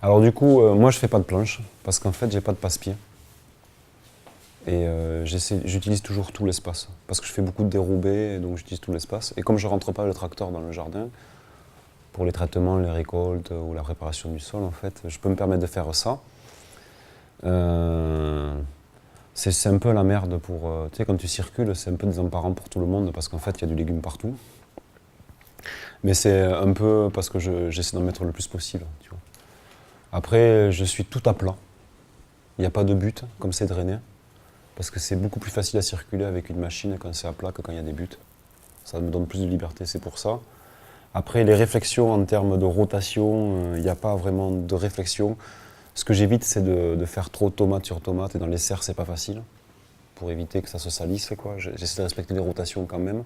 Alors du coup, moi je fais pas de planche, parce qu'en fait j'ai pas de passe-pied. Et j'utilise toujours tout l'espace, parce que je fais beaucoup de dérobés, donc j'utilise tout l'espace. Et comme je rentre pas le tracteur dans le jardin, pour les traitements, les récoltes ou la préparation du sol, en fait, je peux me permettre de faire ça. C'est un peu la merde pour... tu sais, quand tu circules, c'est un peu désemparant pour tout le monde, parce qu'en fait, il y a du légume partout. Mais c'est un peu parce que j'essaie d'en mettre le plus possible, tu vois. Après, je suis tout à plat. Il n'y a pas de but, comme c'est drainé. Parce que c'est beaucoup plus facile à circuler avec une machine quand c'est à plat que quand il y a des buts. Ça me donne plus de liberté, c'est pour ça. Après, les réflexions en termes de rotation, il n'y a pas vraiment de réflexion. Ce que j'évite, c'est de faire trop tomate sur tomate. Et dans les serres, c'est pas facile. Pour éviter que ça se salisse, quoi. J'essaie de respecter les rotations quand même.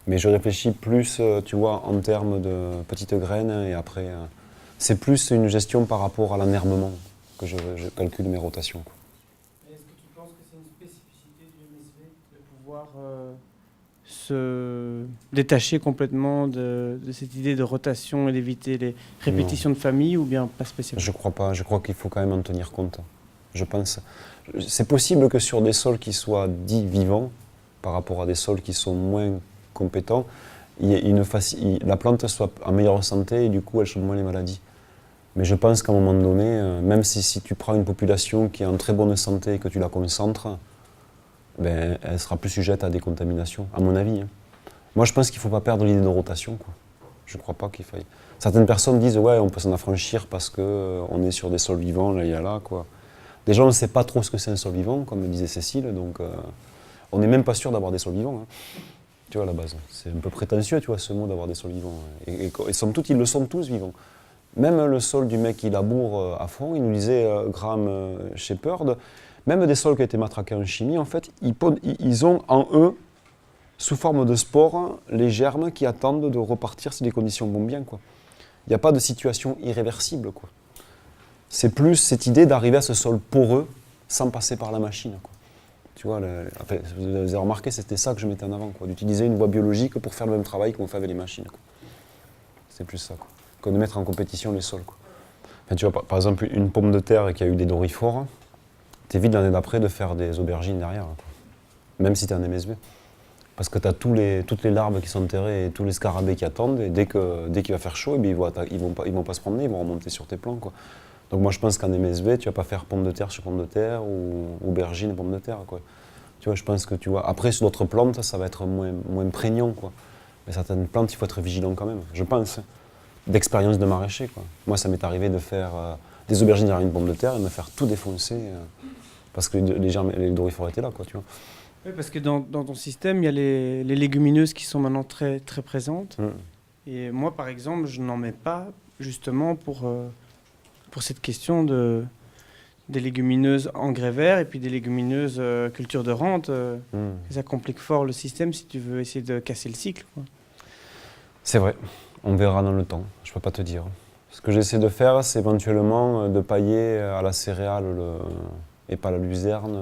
Mais je réfléchis plus, tu vois, en termes de petites graines. Et après, c'est plus une gestion par rapport à l'enherbement que je calcule mes rotations, quoi. Est-ce que tu penses que c'est une spécificité du MSV de pouvoir se détacher complètement de cette idée de rotation et d'éviter les répétitions de famille, ou bien pas spécialement? Je crois pas, je crois qu'il faut quand même en tenir compte. Je pense. C'est possible que sur des sols qui soient dits vivants, par rapport à des sols qui sont moins compétents, la plante soit en meilleure santé et du coup elle chope moins les maladies. Mais je pense qu'à un moment donné, même si tu prends une population qui est en très bonne santé et que tu la concentres, ben, elle sera plus sujette à des contaminations, à mon avis, hein. Moi je pense qu'il ne faut pas perdre l'idée de rotation, quoi. Je ne crois pas qu'il faille. Certaines personnes disent ouais, on peut s'en affranchir parce qu'on est sur des sols vivants, là, il y a là, quoi. Déjà, on ne sait pas trop ce que c'est un sol vivant, comme disait Cécile, donc on n'est même pas sûr d'avoir des sols vivants, hein. Tu vois, à la base. C'est un peu prétentieux, tu vois, ce mot d'avoir des sols vivants. Et somme toute, ils le sont tous vivants. Même le sol du mec qui laboure à fond, il nous disait Graham Shepard, même des sols qui ont été matraqués en chimie, en fait, ils ont en eux, sous forme de spores, les germes qui attendent de repartir si les conditions vont bien, quoi. Il n'y a pas de situation irréversible, quoi. C'est plus cette idée d'arriver à ce sol poreux sans passer par la machine, quoi. Tu vois, enfin, vous avez remarqué, c'était ça que je mettais en avant, quoi, d'utiliser une voie biologique pour faire le même travail qu'on fait avec les machines, quoi. C'est plus ça, quoi, que de mettre en compétition les sols, quoi. Enfin, tu vois, par exemple, une pomme de terre qui a eu des dorifores, t'évites l'année d'après de faire des aubergines derrière, quoi. Même si tu es un MSB. Parce que tu as toutes les larves qui sont enterrées et tous les scarabées qui attendent, et dès qu'il va faire chaud, eh bien, ils vont pas se promener, ils vont remonter sur tes plants, quoi. Donc moi je pense qu'en MSV, tu vas pas faire pomme de terre sur pomme de terre ou aubergine et pomme de terre, quoi. Tu vois, je pense que tu vois. Après sur d'autres plantes, ça va être moins prégnant, quoi. Mais certaines plantes, il faut être vigilant quand même, je pense. D'expérience de maraîcher, quoi. Moi ça m'est arrivé de faire des aubergines derrière une pomme de terre et de me faire tout défoncer parce que les dorifores étaient là, quoi, tu vois. Oui, parce que dans ton système, il y a les légumineuses qui sont maintenant très, très présentes. Et moi, par exemple, je n'en mets pas justement pour cette question des légumineuses engrais verts et puis des légumineuses culture de rente. Ça complique fort le système si tu veux essayer de casser le cycle, quoi. C'est vrai, on verra dans le temps, je peux pas te dire. Ce que j'essaie de faire, c'est éventuellement de pailler à la céréale et pas la luzerne,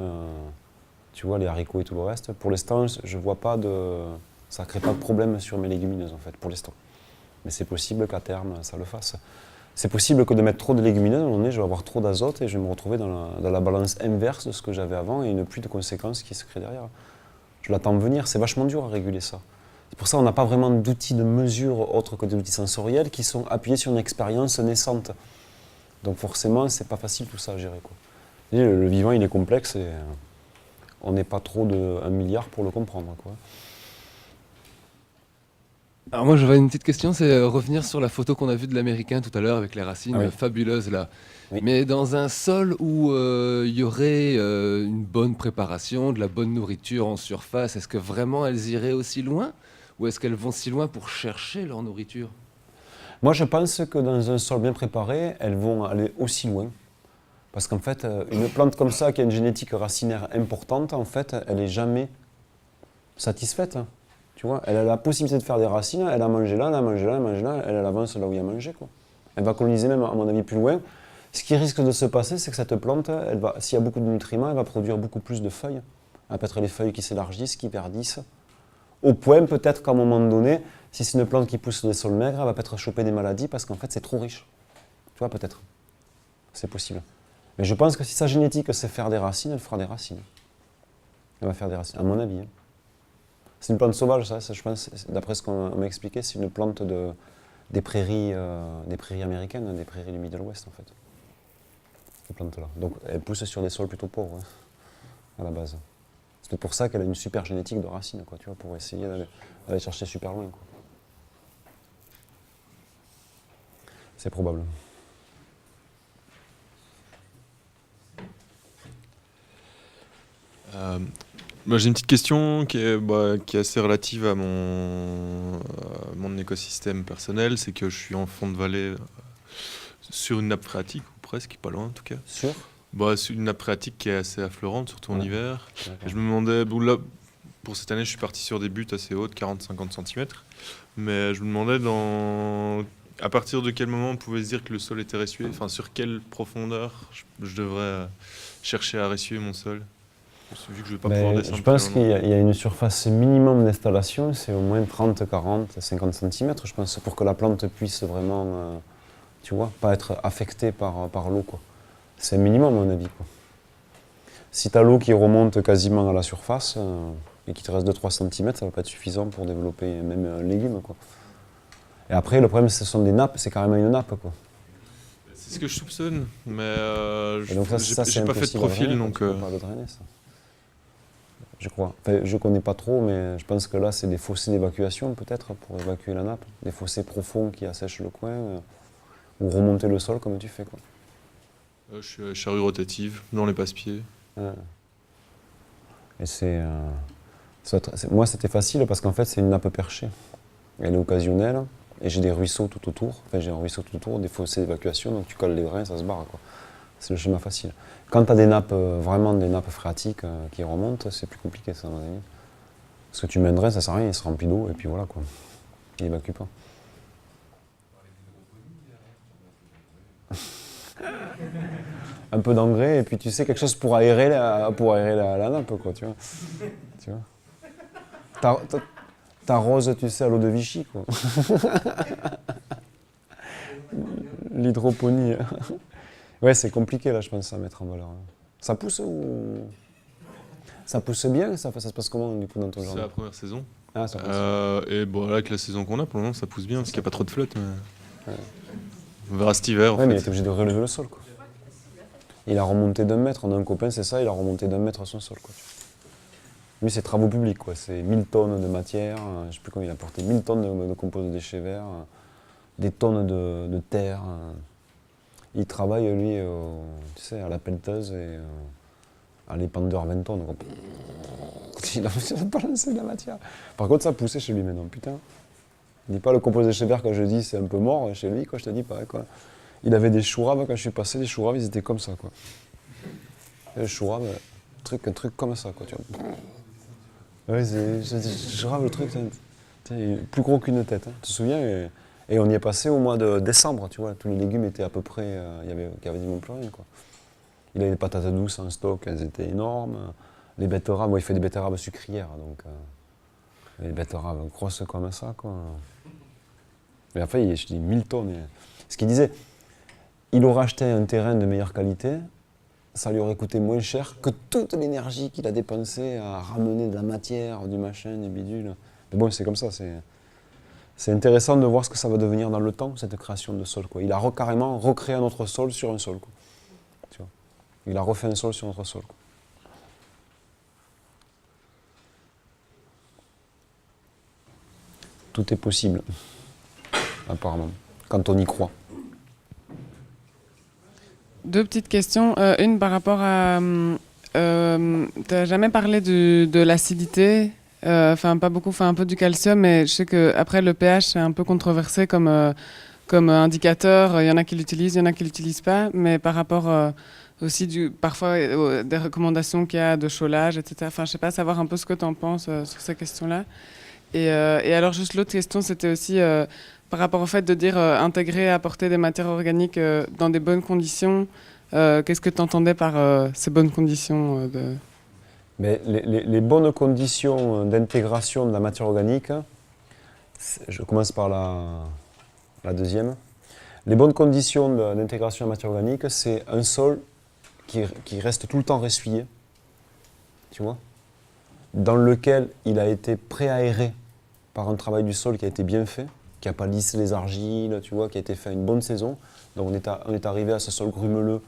tu vois, les haricots et tout le reste. Pour l'instant, je vois pas ça crée pas de problème sur mes légumineuses, en fait, pour l'instant. Mais c'est possible qu'à terme, ça le fasse. C'est possible que de mettre trop de légumineuses, à un moment donné, je vais avoir trop d'azote et je vais me retrouver dans la balance inverse de ce que j'avais avant et une pluie de conséquences qui se crée derrière. Je l'attends venir, c'est vachement dur à réguler ça. C'est pour ça qu'on n'a pas vraiment d'outils de mesure autres que des outils sensoriels qui sont appuyés sur une expérience naissante. Donc forcément, c'est pas facile tout ça à gérer, quoi. Le vivant, il est complexe et on n'est pas trop de 1 milliard pour le comprendre, quoi. Alors moi j'avais une petite question, c'est revenir sur la photo qu'on a vue de l'américain tout à l'heure avec les racines fabuleuses là. Oui. Mais dans un sol où il y aurait une bonne préparation, de la bonne nourriture en surface, est-ce que vraiment elles iraient aussi loin? Ou est-ce qu'elles vont si loin pour chercher leur nourriture? Moi, je pense que dans un sol bien préparé, elles vont aller aussi loin. Parce qu'en fait, une plante comme ça, qui a une génétique racinaire importante, en fait, elle n'est jamais satisfaite, hein. Tu vois, elle a la possibilité de faire des racines, elle a mangé là, elle a mangé là, elle a mangé là, elle avance là où il y a mangé, quoi. Elle va coloniser même, à mon avis, plus loin. Ce qui risque de se passer, c'est que cette plante, s'il y a beaucoup de nutriments, elle va produire beaucoup plus de feuilles. Elle peut être les feuilles qui s'élargissent, qui verdissent. Au point, peut-être qu'à un moment donné, si c'est une plante qui pousse sur des sols maigres, elle va peut-être choper des maladies parce qu'en fait, c'est trop riche. Tu vois, peut-être. c'est possible. Mais je pense que si sa génétique c'est faire des racines, elle fera des racines. Elle va faire des racines, à mon avis. Hein. C'est une plante sauvage, ça je pense, d'après ce qu'on m'a expliqué, c'est une plante des prairies américaines, des prairies du Middle West en fait. Ces plantes-là. Donc elle pousse sur des sols plutôt pauvres, hein, à la base. C'est pour ça qu'elle a une super génétique de racines, quoi, tu vois, pour essayer d'aller chercher super loin. Quoi. C'est probable. Moi, j'ai une petite question qui est assez relative à mon écosystème personnel. C'est que je suis en fond de vallée sur une nappe phréatique, ou presque, pas loin en tout cas. Sûr ? C'est une nappe phréatique qui est assez affleurante, surtout en hiver. D'accord. Et je me demandais, bon, là, pour cette année, je suis parti sur des buttes assez hautes, 40-50 cm. Mais je me demandais, à partir de quel moment on pouvait se dire que le sol était ressué, enfin, sur quelle profondeur je devrais chercher à ressuer mon sol. Vu que je vais pas pouvoir descendre. Je pense qu'il y a une surface minimum d'installation, c'est au moins 30, 40, 50 cm, je pense, pour que la plante puisse vraiment, tu vois, pas être affectée par l'eau, quoi. C'est minimum, à mon avis, quoi. Si tu as l'eau qui remonte quasiment à la surface et qu'il te reste 2-3 cm, ça va pas être suffisant pour développer même un légume, quoi. Et après, le problème, ce sont des nappes, c'est carrément une nappe, quoi. C'est ce que je soupçonne, mais j'ai pas fait de profil, donc... Pas de drainer, ça. Je crois. Enfin, je connais pas trop, mais je pense que là, c'est des fossés d'évacuation, peut-être, pour évacuer la nappe. Des fossés profonds qui assèchent le coin, ou remonter le sol comme tu fais, quoi. Je suis charrue rotative, dans les passe-pieds. Ouais. Et moi, c'était facile parce qu'en fait, c'est une nappe perchée. Elle est occasionnelle, et j'ai des ruisseaux tout autour. Enfin, j'ai un ruisseau tout autour, des fossés d'évacuation, donc tu colles les drains, ça se barre, quoi. C'est le schéma facile. Quand tu as des nappes, vraiment des nappes phréatiques qui remontent, c'est plus compliqué, ça, à mon avis. Parce que tu mets un drain, ça sert à rien, il se remplit d'eau, et puis voilà, quoi. Il évacue pas. Un peu d'engrais, et puis tu sais, quelque chose pour aérer la nappe, quoi, tu vois. Tu vois. T'arroses, tu sais, à l'eau de Vichy, quoi. L'hydroponie. Ouais, c'est compliqué, là, je pense, à mettre en valeur. Ça pousse ou... Ça pousse bien, ça se passe comment, du coup, dans ton jardin? C'est la première saison. Ah, ça pousse. Et bon, là, avec la saison qu'on a, pour le moment, ça pousse bien, parce qu'il n'y a pas trop de flotte. Mais... Ouais. On verra cet hiver, en fait. Mais il était obligé de relever le sol, quoi. Il a remonté d'1 mètre, on a un copain, c'est ça, il a remonté d'1 mètre son sol, quoi. Lui, c'est travaux publics, quoi. C'est 1000 tonnes de matière, je sais plus combien il a porté, 1000 tonnes de compost de déchets verts, des tonnes de terre. Il travaille, lui, tu sais, à la pelleteuse et à l'épandeur 20 tonnes. Quoi. Il a balancé de la matière. Par contre, ça poussait chez lui maintenant, putain. Il dit pas le compost de déchets verts, quand je dis c'est un peu mort chez lui, quoi, je te dis pareil, quoi. Il avait des choux raves, quand je suis passé, les choux raves, ils étaient comme ça, quoi. Les choux raves, un truc comme ça, quoi, tu vois. Ouais, je rave le truc, plus gros qu'une tête, hein. Tu te souviens et on y est passé au mois de décembre, tu vois. Tous les légumes étaient à peu près, il y avait quasiment plus rien, quoi. Il avait des patates douces en stock, elles étaient énormes. Les betteraves, moi, il fait des betteraves sucrières, donc les betteraves grosses comme ça, quoi. Mais enfin, je dis 1000 tonnes. Ce qu'il disait, il aurait acheté un terrain de meilleure qualité, ça lui aurait coûté moins cher que toute l'énergie qu'il a dépensée à ramener de la matière, du machin, des bidules. Mais bon, c'est comme ça, c'est intéressant de voir ce que ça va devenir dans le temps, cette création de sol, quoi. Il a carrément recréé un autre sol sur un sol, quoi. Tu vois. Il a refait un sol sur un autre sol, quoi. Tout est possible, apparemment, quand on y croit. 2 petites questions. Une par rapport à... tu n'as jamais parlé de l'acidité, enfin pas beaucoup, enfin un peu du calcium, mais je sais qu'après le pH c'est un peu controversé comme indicateur. Il y en a qui l'utilisent, il y en a qui ne l'utilisent pas, mais par rapport aussi parfois des recommandations qu'il y a de chaulage, etc. Enfin je ne sais pas, savoir un peu ce que tu en penses sur ces questions-là. Et alors juste l'autre question, c'était aussi... par rapport au fait de dire intégrer, apporter des matières organiques dans des bonnes conditions, qu'est-ce que tu entendais par ces bonnes conditions Mais les bonnes conditions d'intégration de la matière organique, je commence par la deuxième. Les bonnes conditions d'intégration en matière organique, c'est un sol qui reste tout le temps ressuyé, tu vois, dans lequel il a été pré-aéré par un travail du sol qui a été bien fait, qui n'a pas lissé les argiles, tu vois, qui a été fait à une bonne saison. Donc on est arrivé à ce sol grumeleux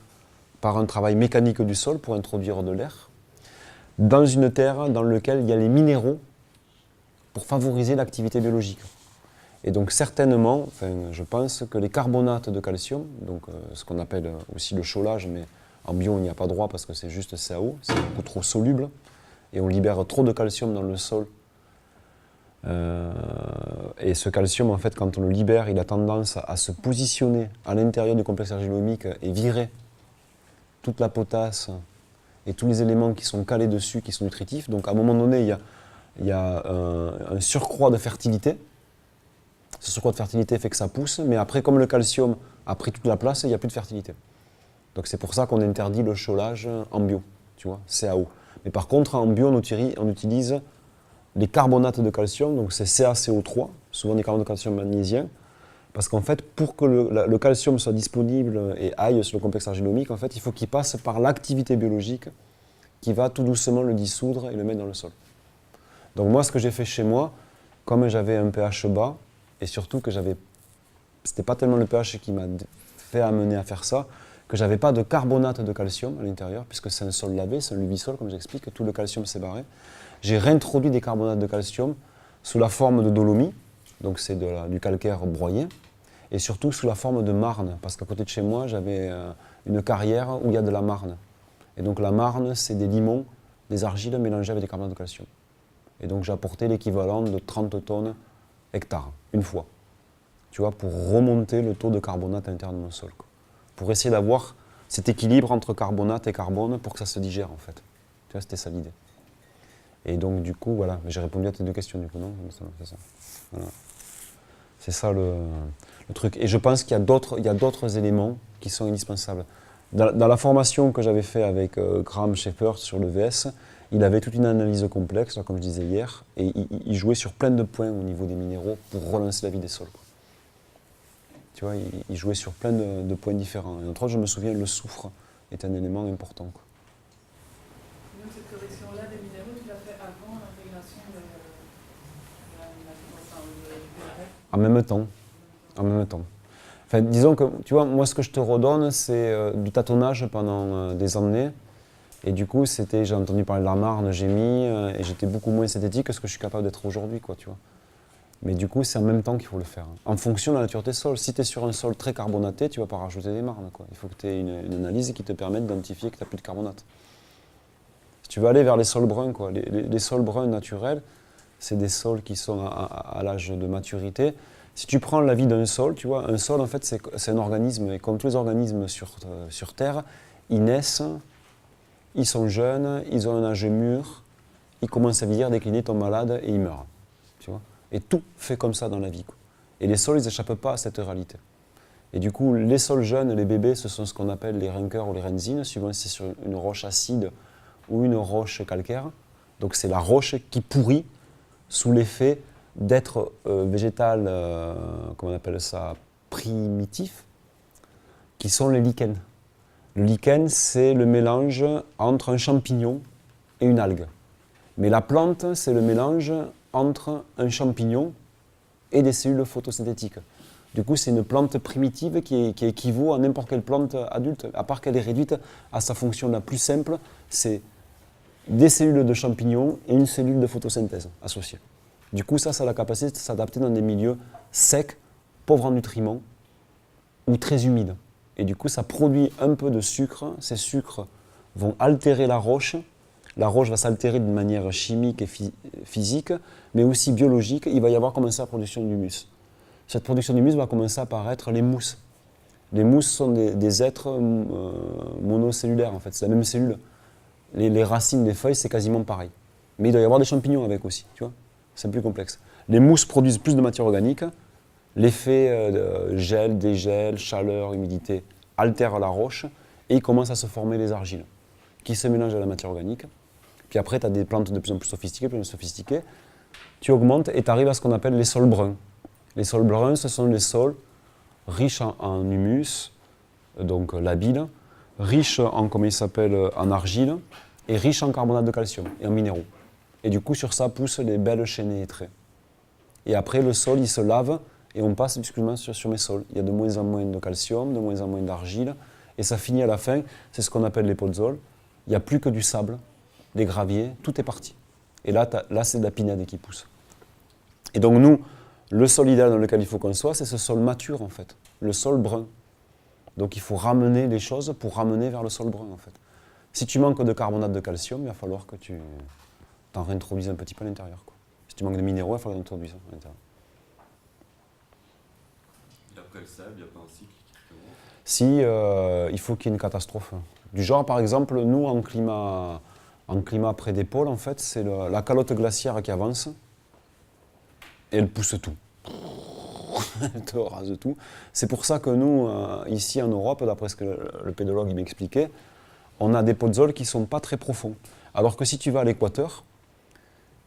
par un travail mécanique du sol pour introduire de l'air, dans une terre dans laquelle il y a les minéraux pour favoriser l'activité biologique. Et donc certainement, je pense que les carbonates de calcium, donc ce qu'on appelle aussi le cholage, mais en bio, il n'y a pas droit parce que c'est juste CaO, c'est beaucoup trop soluble, et on libère trop de calcium dans le sol. Et ce calcium, en fait, quand on le libère, il a tendance à se positionner à l'intérieur du complexe argilomique et virer toute la potasse et tous les éléments qui sont calés dessus, qui sont nutritifs. Donc à un moment donné, il y a un surcroît de fertilité. Ce surcroît de fertilité fait que ça pousse, mais après, comme le calcium a pris toute la place, il n'y a plus de fertilité. Donc c'est pour ça qu'on interdit le cholage en bio, tu vois, CaO. Mais par contre, en bio, on utilise les carbonates de calcium, donc c'est CaCO3, souvent des carbonates de calcium magnésiens, parce qu'en fait, pour que le calcium soit disponible et aille sur le complexe argilomique, en fait, il faut qu'il passe par l'activité biologique qui va tout doucement le dissoudre et le mettre dans le sol. Donc moi, ce que j'ai fait chez moi, comme j'avais un pH bas, et surtout que c'était pas tellement le pH qui m'a fait amener à faire ça, que j'avais pas de carbonate de calcium à l'intérieur, puisque c'est un sol lavé, c'est un lubisol, comme j'explique, tout le calcium s'est barré. J'ai réintroduit des carbonates de calcium sous la forme de dolomie, donc c'est du calcaire broyé, et surtout sous la forme de marne, parce qu'à côté de chez moi, j'avais une carrière où il y a de la marne. Et donc la marne, c'est des limons, des argiles mélangées avec des carbonates de calcium. Et donc j'ai apporté l'équivalent de 30 tonnes hectares, une fois, tu vois, pour remonter le taux de carbonate interne de mon sol, quoi. Pour essayer d'avoir cet équilibre entre carbonate et carbone pour que ça se digère, en fait. Tu vois, c'était ça l'idée. Et donc du coup, voilà, j'ai répondu à tes deux questions, du coup, non? C'est ça. Voilà. C'est ça le truc. Et je pense qu'il y a d'autres éléments qui sont indispensables. Dans la formation que j'avais fait avec Graham Shepard sur le VS, il avait toute une analyse complexe, là, comme je disais hier, et il jouait sur plein de points au niveau des minéraux pour relancer la vie des sols, quoi. Tu vois, il jouait sur plein de points différents. Et entre autres, je me souviens, le soufre est un élément important, quoi. Donc cette correction-là des minéraux, tu l'as fait avant l'intégration de En même temps. En même temps. Enfin, disons que, tu vois, moi, ce que je te redonne, c'est du tâtonnage pendant des années. Et du coup, j'ai entendu parler de la marne, j'ai mis, et j'étais beaucoup moins synthétique que ce que je suis capable d'être aujourd'hui, quoi, tu vois. Mais du coup, c'est en même temps qu'il faut le faire, en fonction de la nature de tes sols. Si tu es sur un sol très carbonaté, tu ne vas pas rajouter des marnes, quoi. Il faut que tu aies une analyse qui te permette d'identifier que tu n'as plus de carbonate. Si tu veux aller vers les sols bruns, quoi, les sols bruns naturels, c'est des sols qui sont à l'âge de maturité. Si tu prends la vie d'un sol, tu vois, un sol, en fait, c'est un organisme. Et comme tous les organismes sur Terre, ils naissent, ils sont jeunes, ils ont un âge mûr, ils commencent à vieillir, décliner, tombent malades et ils meurent. Tu vois. Et tout fait comme ça dans la vie, quoi. Et les sols, ils n'échappent pas à cette réalité. Et du coup, les sols jeunes, les bébés, ce sont ce qu'on appelle les rinkers ou les renzines, suivant si c'est sur une roche acide ou une roche calcaire. Donc c'est la roche qui pourrit sous l'effet d'être végétal, comment on appelle ça, primitif, qui sont les lichens. Le lichen, c'est le mélange entre un champignon et une algue. Mais la plante, c'est le mélange entre un champignon et des cellules photosynthétiques. Du coup, c'est une plante primitive qui équivaut à n'importe quelle plante adulte, à part qu'elle est réduite à sa fonction la plus simple, c'est des cellules de champignons et une cellule de photosynthèse associée. Du coup, ça a la capacité de s'adapter dans des milieux secs, pauvres en nutriments ou très humides. Et du coup, ça produit un peu de sucre. Ces sucres vont altérer la roche. La roche va s'altérer d'une manière chimique et physique, mais aussi biologique. Il va y avoir commencé la production d'humus. Cette production d'humus va commencer à apparaître les mousses. Les mousses sont des êtres monocellulaires, en fait. C'est la même cellule. Les racines des feuilles, c'est quasiment pareil. Mais il doit y avoir des champignons avec aussi, tu vois. C'est plus complexe. Les mousses produisent plus de matière organique. L'effet gel, dégel, chaleur, humidité altère la roche et il commence à se former les argiles qui se mélangent à la matière organique. Puis après, tu as des plantes de plus en plus sophistiquées, Tu augmentes et tu arrives à ce qu'on appelle les sols bruns. Les sols bruns, ce sont les sols riche en humus, donc labile, riche en, en argile, et riche en carbonate de calcium et en minéraux. Et du coup, sur ça poussent les belles chaînées et traits. Et après, le sol, il se lave, et on passe exclusivement sur mes sols. Il y a de moins en moins de calcium, de moins en moins d'argile, et ça finit à la fin, c'est ce qu'on appelle les pozzoles. Il n'y a plus que du sable, des graviers, tout est parti. Et là, c'est de la pinède qui pousse. Et donc nous, le sol idéal dans lequel il faut qu'on soit, c'est ce sol mature en fait, le sol brun. Donc il faut ramener les choses pour ramener vers le sol brun en fait. Si tu manques de carbonate de calcium, il va falloir que tu t'en réintroduises un petit peu à l'intérieur, quoi. Si tu manques de minéraux, il va falloir introduire ça à l'intérieur. Et après le sable, il n'y a pas un cycle qui recommence? Si, il faut qu'il y ait une catastrophe. Du genre, par exemple, nous, en climat près des pôles, en fait, c'est la calotte glaciaire qui avance et elle pousse tout. Elle te rase tout. C'est pour ça que nous, ici en Europe, d'après ce que le pédologue m'expliquait, on a des pozzoles qui ne sont pas très profonds. Alors que si tu vas à l'équateur,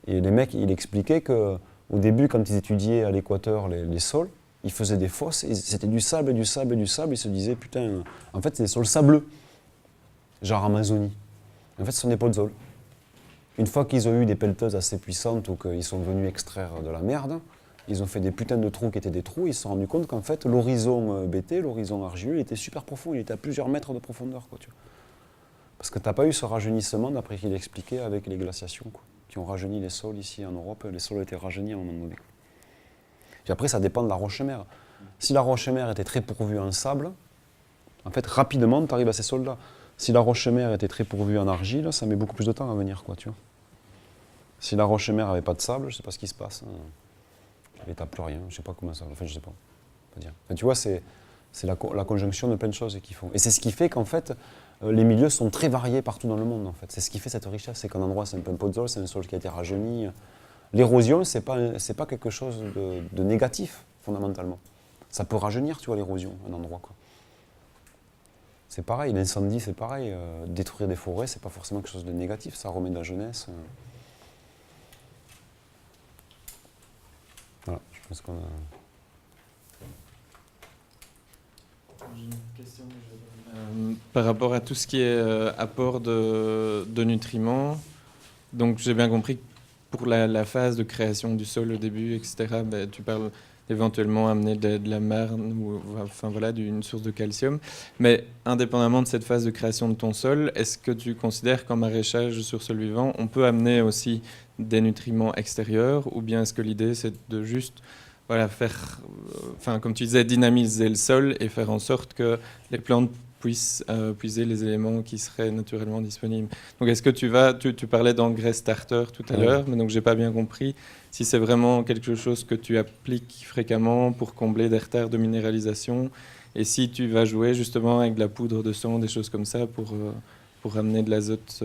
et les mecs, il expliquait qu'au début, quand ils étudiaient à l'équateur les sols, ils faisaient des fosses, et c'était du sable, et du sable, et du sable, ils se disaient, putain, en fait, c'est des sols sableux, genre Amazonie. En fait, ce sont des pozzoles. Une fois qu'ils ont eu des pelleteuses assez puissantes ou qu'ils sont venus extraire de la merde, ils ont fait des putains de trous qui étaient des trous, ils se sont rendus compte qu'en fait, l'horizon BT, l'horizon argileux, il était super profond, il était à plusieurs mètres de profondeur, quoi, tu vois. Parce que tu n'as pas eu ce rajeunissement, d'après qu'il expliquait, avec les glaciations, quoi, qui ont rajeuni les sols ici en Europe. Les sols étaient rajeunis à un moment donné. Puis après, ça dépend de la roche-mère. Si la roche-mère était très pourvue en sable, en fait, rapidement, tu arrives à ces sols-là. Si la roche-mère était très pourvue en argile, ça met beaucoup plus de temps à venir, quoi, tu vois. Si la roche-mère n'avait pas de sable, je ne sais pas ce qui se passe. Et tu n'as plus rien, je ne sais pas comment ça... Enfin, je ne sais pas. Dire. Enfin, tu vois, c'est la conjonction de plein de choses qui font. Et c'est ce qui fait qu'en fait, les milieux sont très variés partout dans le monde, en fait. C'est ce qui fait cette richesse. C'est qu'un endroit, c'est un peu un podzol, c'est un sol qui a été rajeuni. L'érosion, c'est pas quelque chose de négatif, fondamentalement. Ça peut rajeunir, tu vois, l'érosion, un endroit, quoi. C'est pareil, l'incendie, c'est pareil. Détruire des forêts, c'est pas forcément quelque chose de négatif. Ça remet de la jeunesse. Voilà, je pense qu'on a... J'ai une question. Par rapport à tout ce qui est apport de nutriments, donc j'ai bien compris que pour la phase de création du sol au début, etc., ben, tu parles éventuellement amener de la marne ou enfin voilà d'une source de calcium. Mais indépendamment de cette phase de création de ton sol, est-ce que tu considères qu'en maraîchage sur sol vivant, on peut amener aussi des nutriments extérieurs, ou bien est-ce que l'idée c'est de juste voilà faire, enfin comme tu disais, dynamiser le sol et faire en sorte que les plantes puissent puiser les éléments qui seraient naturellement disponibles. Donc est-ce que tu parlais d'engrais starter tout à l'heure, mais donc j'ai pas bien compris si c'est vraiment quelque chose que tu appliques fréquemment pour combler des retards de minéralisation, et si tu vas jouer justement avec de la poudre de sang, des choses comme ça pour amener de l'azote.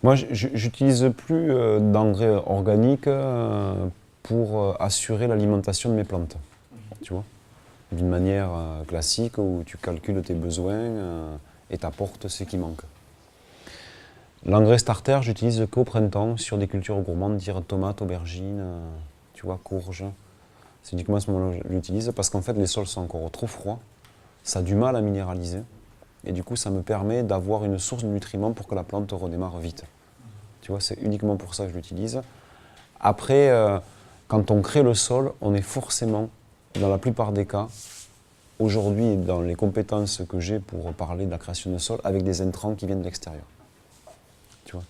Moi, j'utilise plus d'engrais organiques pour assurer l'alimentation de mes plantes, tu vois, d'une manière classique où tu calcules tes besoins et t'apportes ce qui manque. L'engrais starter, j'utilise qu'au printemps sur des cultures gourmandes, dire tomates, aubergines, tu vois, courges. C'est uniquement à ce moment-là que j'utilise parce qu'en fait les sols sont encore trop froids, ça a du mal à minéraliser et du coup ça me permet d'avoir une source de nutriments pour que la plante redémarre vite. Tu vois, c'est uniquement pour ça que je l'utilise. Après, quand on crée le sol, on est forcément, dans la plupart des cas, aujourd'hui, dans les compétences que j'ai pour parler de la création de sol, avec des intrants qui viennent de l'extérieur. Tu vois,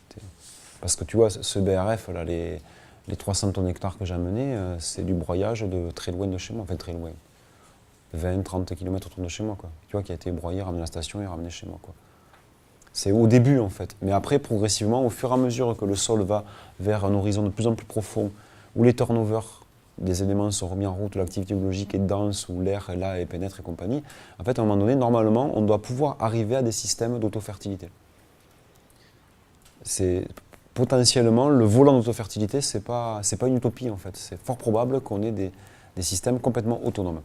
parce que tu vois, ce BRF, là, les 300 tonnes hectares que j'ai amenés, c'est du broyage de très loin de chez moi, enfin très loin. 20-30 km autour de chez moi, quoi. Tu vois, qui a été broyé, ramené à la station et ramené chez moi, quoi. C'est au début, en fait. Mais après, progressivement, au fur et à mesure que le sol va vers un horizon de plus en plus profond, où les turnovers des éléments sont remis en route, où l'activité biologique est dense, où l'air est là et pénètre et compagnie, en fait, à un moment donné, normalement, on doit pouvoir arriver à des systèmes d'autofertilité. C'est potentiellement, le volant d'autofertilité, c'est pas une utopie, en fait. C'est fort probable qu'on ait des systèmes complètement autonomes.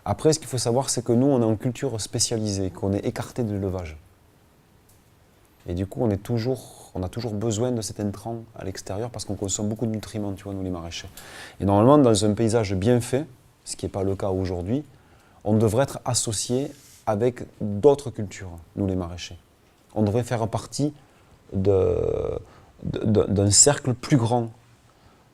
Après, ce qu'il faut savoir, c'est que nous, on est en culture spécialisée, qu'on est écarté de l'élevage. Et du coup, on a toujours besoin de cet intrant à l'extérieur parce qu'on consomme beaucoup de nutriments, tu vois, nous les maraîchers. Et normalement, dans un paysage bien fait, ce qui n'est pas le cas aujourd'hui, on devrait être associés avec d'autres cultures, nous les maraîchers. On devrait faire partie d'un cercle plus grand,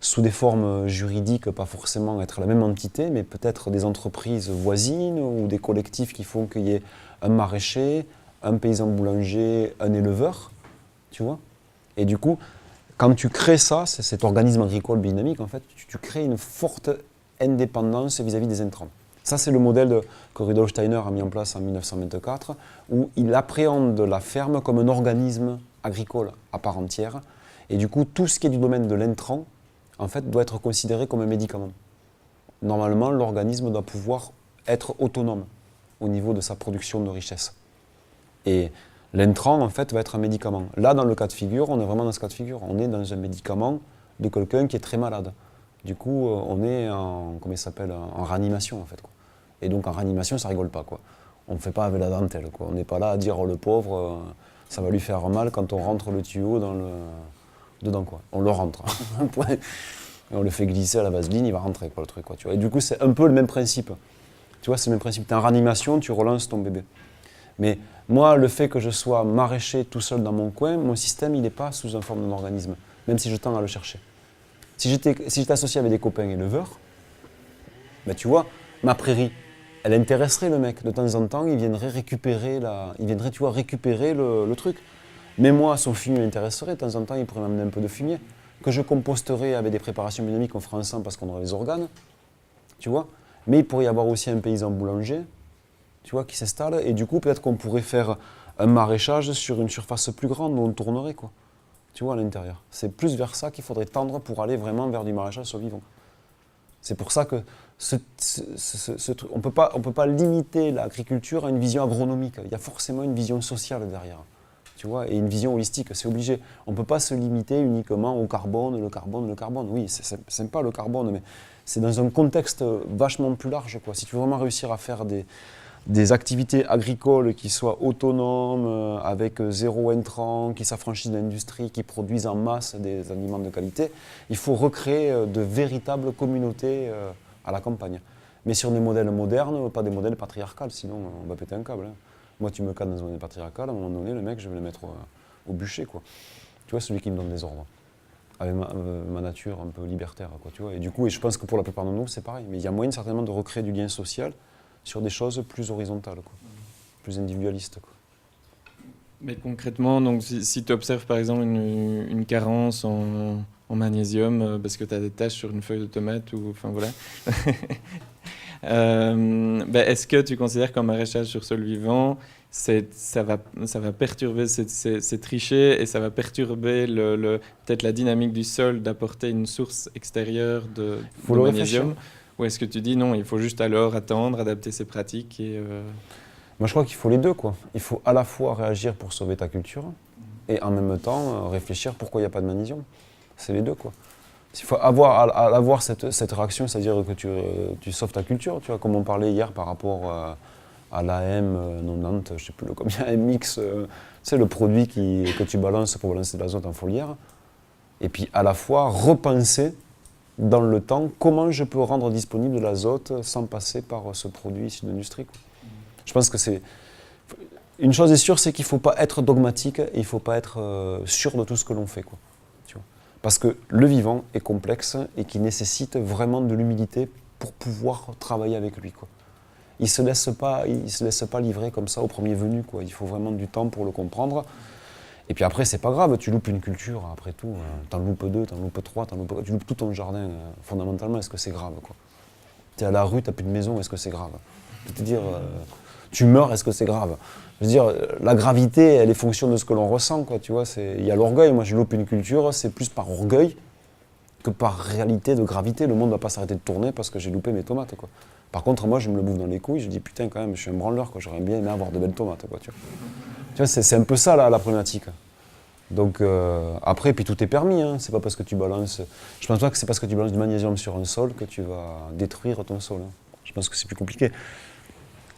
sous des formes juridiques, pas forcément être la même entité, mais peut-être des entreprises voisines ou des collectifs qui font qu'il y ait un maraîcher, un paysan boulanger, un éleveur, tu vois. Et du coup, quand tu crées ça, cet organisme agricole biodynamique, en fait, tu crées une forte indépendance vis-à-vis des intrants. Ça, c'est le modèle que Rudolf Steiner a mis en place en 1924, où il appréhende la ferme comme un organisme agricole à part entière. Et du coup, tout ce qui est du domaine de l'intrant, en fait, doit être considéré comme un médicament. Normalement, l'organisme doit pouvoir être autonome au niveau de sa production de richesse. Et l'intrant, en fait, va être un médicament. Là, dans le cas de figure, on est vraiment dans ce cas de figure. On est dans un médicament de quelqu'un qui est très malade. Du coup, on est en, comment il s'appelle, en réanimation, en fait, quoi. Et donc, en réanimation, ça rigole pas, quoi. On ne fait pas avec la dentelle, quoi. On n'est pas là à dire, oh, le pauvre, ça va lui faire mal quand on rentre le tuyau dedans, quoi. On le rentre. Et on le fait glisser à la vaseline, il va rentrer, quoi, le truc, quoi, tu vois. Et du coup, c'est un peu le même principe. Tu vois, c'est le même principe. Tu es en réanimation, tu relances ton bébé. Mais moi, le fait que je sois maraîcher tout seul dans mon coin, mon système, il n'est pas sous une forme d'organisme, même si je tends à le chercher. Si j'étais associé avec des copains éleveurs, ben tu vois, ma prairie, elle intéresserait le mec. De temps en temps, il viendrait récupérer, tu vois, récupérer le truc. Mais moi, son fumier m'intéresserait. De temps en temps, il pourrait m'amener un peu de fumier. Que je composterais avec des préparations biodynamiques qu'on ferait ensemble parce qu'on aurait les organes. Tu vois. Mais il pourrait y avoir aussi un paysan boulanger, tu vois, qui s'installe. Et du coup, peut-être qu'on pourrait faire un maraîchage sur une surface plus grande où on tournerait, quoi. Tu vois, à l'intérieur. C'est plus vers ça qu'il faudrait tendre pour aller vraiment vers du maraîchage sur vivant. C'est pour ça que on peut pas limiter l'agriculture à une vision agronomique. Il y a forcément une vision sociale derrière, tu vois, et une vision holistique, c'est obligé. On ne peut pas se limiter uniquement au carbone, le carbone, le carbone. Oui, c'est sympa le carbone, mais c'est dans un contexte vachement plus large, quoi. Si tu veux vraiment réussir à faire des activités agricoles qui soient autonomes, avec zéro intrant, qui s'affranchissent de l'industrie, qui produisent en masse des aliments de qualité, il faut recréer de véritables communautés à la campagne. Mais sur des modèles modernes, pas des modèles patriarcals, sinon on va péter un câble, hein. Moi, tu me cadres dans un modèle patriarcal, à un moment donné, le mec, je vais le mettre au bûcher, quoi. Tu vois, celui qui me donne des ordres. Avec ma nature un peu libertaire, quoi, tu vois. Et du coup, et je pense que pour la plupart de nous, c'est pareil. Mais il y a moyen certainement de recréer du lien social sur des choses plus horizontales, quoi, plus individualistes, quoi. Mais concrètement, donc, si tu observes par exemple une carence en magnésium parce que tu as des taches sur une feuille de tomate, ou enfin voilà, est-ce que tu considères qu'en maraîchage sur sol vivant, ça va perturber, c'est tricher et ça va perturber peut-être la dynamique du sol d'apporter une source extérieure de magnésium? Ou est-ce que tu dis non, il faut juste alors attendre, adapter ses pratiques et Moi, je crois qu'il faut les deux, quoi. Il faut à la fois réagir pour sauver ta culture et en même temps réfléchir pourquoi il n'y a pas de magnésium. C'est les deux, quoi. Il faut avoir cette réaction, c'est-à-dire que tu sauves ta culture, tu vois, comme on parlait hier par rapport à l'AM 90, je ne sais plus combien, MX, c'est le produit que tu balances pour balancer de l'azote en foliaire. Et puis à la fois repenser dans le temps comment je peux rendre disponible de l'azote sans passer par ce produit issu de l'industrie, quoi. Je pense que c'est... Une chose est sûre, c'est qu'il ne faut pas être dogmatique et il ne faut pas être sûr de tout ce que l'on fait, quoi. Tu vois. Parce que le vivant est complexe et qui nécessite vraiment de l'humilité pour pouvoir travailler avec lui, quoi. Il ne se laisse pas livrer comme ça au premier venu, quoi. Il faut vraiment du temps pour le comprendre. Et puis après, c'est pas grave, tu loupes une culture, après tout. T'en loupes deux, t'en loupes trois, tu loupes tout ton jardin. Fondamentalement, est-ce que c'est grave, quoi. T'es à la rue, t'as plus de maison, est-ce que c'est grave? C'est-à-dire, tu meurs, est-ce que c'est grave? Je veux dire, la gravité, elle est fonction de ce que l'on ressent, quoi, tu vois. Il y a l'orgueil, moi je loupe une culture, c'est plus par orgueil que par réalité de gravité. Le monde ne va pas s'arrêter de tourner parce que j'ai loupé mes tomates, quoi. Par contre, moi je me le bouffe dans les couilles, je dis putain quand même, je suis un branleur, quoi. J'aurais bien aimé avoir de belles tomates, quoi, tu vois. Tu vois, c'est un peu ça la problématique. Donc après, puis tout est permis, hein. C'est pas parce que tu balances... Je pense pas que c'est parce que tu balances du magnésium sur un sol que tu vas détruire ton sol, hein. Je pense que c'est plus compliqué.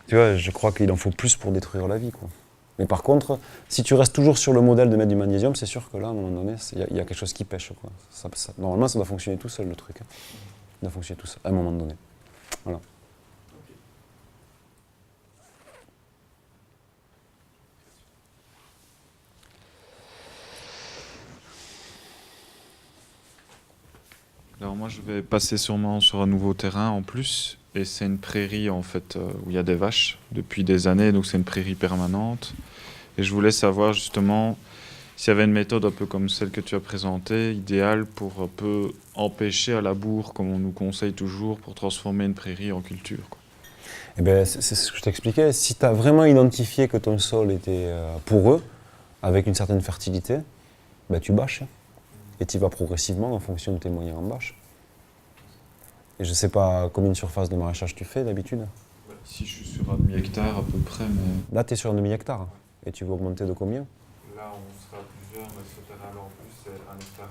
Tu vois, je crois qu'il en faut plus pour détruire la vie, quoi. Mais par contre, si tu restes toujours sur le modèle de mettre du magnésium, c'est sûr que là, à un moment donné, il y a quelque chose qui pêche, quoi. Normalement, ça doit fonctionner tout seul, le truc, hein. Ça doit fonctionner tout seul, à un moment donné. Voilà. Alors moi, je vais passer sûrement sur un nouveau terrain en plus. Et c'est une prairie, en fait, où il y a des vaches depuis des années. Donc c'est une prairie permanente. Et je voulais savoir justement s'il y avait une méthode un peu comme celle que tu as présentée, idéale pour un peu empêcher à la bourre, comme on nous conseille toujours, pour transformer une prairie en culture, quoi. Eh ben, c'est ce que je t'expliquais. Si tu as vraiment identifié que ton sol était poreux, avec une certaine fertilité, ben, tu bâches. Et tu vas progressivement en fonction de tes moyens en bâche. Et je ne sais pas combien de surface de maraîchage tu fais d'habitude. Ici, je suis sur un demi-hectare à peu près, mais... Là, tu es sur un demi-hectare. Et tu veux augmenter de combien? Là, on sera plusieurs, mais ce terrain-là, en plus, c'est 1,8 hectare.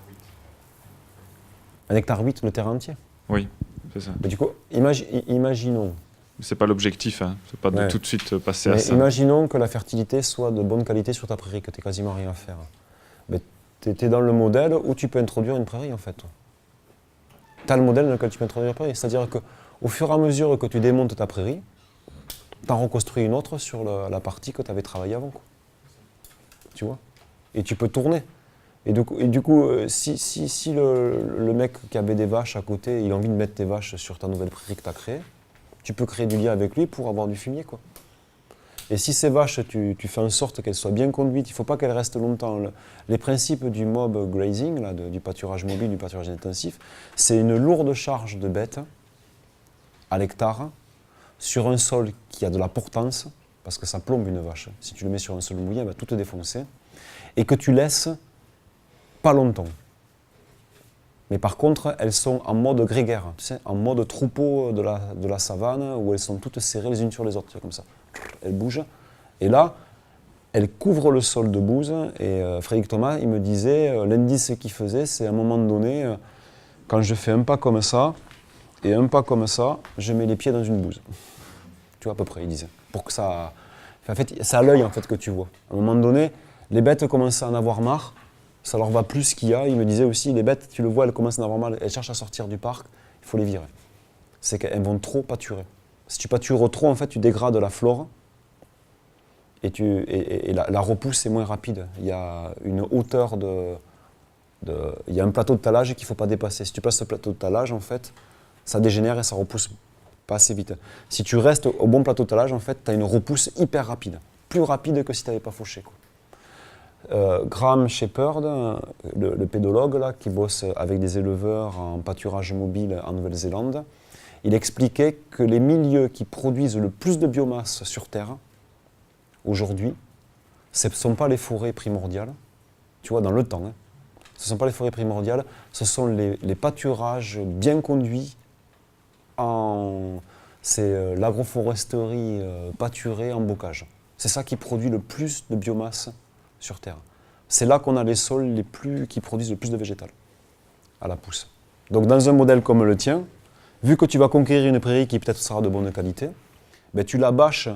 1,8 hectare le terrain entier. Oui, c'est ça. Mais du coup, imaginons. C'est pas l'objectif, hein. C'est pas de Ouais. tout de suite passer à Mais ça. imaginons que la fertilité soit de bonne qualité sur ta prairie, que tu n'aies quasiment rien à faire. Mais tu es dans le modèle où tu peux introduire une prairie en fait. Tu as le modèle dans lequel tu peux introduire une prairie. C'est-à-dire qu'au fur et à mesure que tu démontes ta prairie, tu en reconstruis une autre sur la partie que tu avais travaillée avant, quoi. Tu vois? Et tu peux tourner. Et du coup, si le mec qui avait des vaches à côté, il a envie de mettre tes vaches sur ta nouvelle prairie que tu as créée, tu peux créer du lien avec lui pour avoir du fumier, quoi. Et si ces vaches, tu fais en sorte qu'elles soient bien conduites, il ne faut pas qu'elles restent longtemps. Les principes du mob grazing, là, du pâturage mobile, du pâturage intensif, c'est une lourde charge de bêtes à l'hectare sur un sol qui a de la portance, parce que ça plombe une vache. Si tu le mets sur un sol mouillé, elle va tout te défoncer. Et que tu laisses pas longtemps. Mais par contre, elles sont en mode grégaire, tu sais, en mode troupeau de la savane, où elles sont toutes serrées les unes sur les autres, tu vois, comme ça. Elles bougent. Et là, elles couvrent le sol de bouse. Et Frédéric Thomas, il me disait, l'indice qu'il faisait, c'est à un moment donné, quand je fais un pas comme ça, et un pas comme ça, je mets les pieds dans une bouse. Tu vois, à peu près, il disait. Pour que ça... En fait, c'est à l'œil, en fait, que tu vois. À un moment donné, les bêtes commencent à en avoir marre. Ça leur va plus ce qu'il y a. Il me disait aussi, les bêtes, tu le vois, elles commencent à en avoir mal. Elles cherchent à sortir du parc. Il faut les virer. C'est qu'elles vont trop pâturer. Si tu pâtures trop, en fait, tu dégrades la flore. Et la repousse est moins rapide. Il y a une hauteur il y a un plateau de talage qu'il ne faut pas dépasser. Si tu passes ce plateau de talage, en fait, ça dégénère et ça repousse pas assez vite. Si tu restes au bon plateau de talage, en fait, tu as une repousse hyper rapide. Plus rapide que si tu n'avais pas fauché, quoi. Graham Shepherd, le pédologue là, qui bosse avec des éleveurs en pâturage mobile en Nouvelle-Zélande, il expliquait que les milieux qui produisent le plus de biomasse sur Terre, aujourd'hui, ce ne sont pas les forêts primordiales, tu vois, dans le temps, hein. Ce ne sont pas les forêts primordiales, ce sont les pâturages bien conduits, c'est l'agroforesterie pâturée en bocage. C'est ça qui produit le plus de biomasse sur Terre. C'est là qu'on a les sols qui produisent le plus de végétal à la pousse. Donc dans un modèle comme le tien, vu que tu vas conquérir une prairie qui peut-être sera de bonne qualité, ben, tu la bâches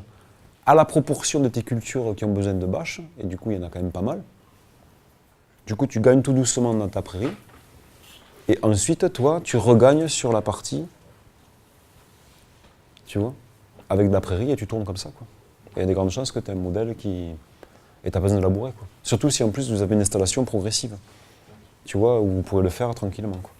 à la proportion de tes cultures qui ont besoin de bâches, et du coup il y en a quand même pas mal. Du coup tu gagnes tout doucement dans ta prairie, et ensuite toi tu regagnes sur la partie, tu vois, avec de la prairie et tu tournes comme ça, quoi. Et il y a des grandes chances que tu aies un modèle qui... Et tu n'as pas besoin de labourer, quoi. Surtout si en plus vous avez une installation progressive, tu vois, où vous pourrez le faire tranquillement, quoi.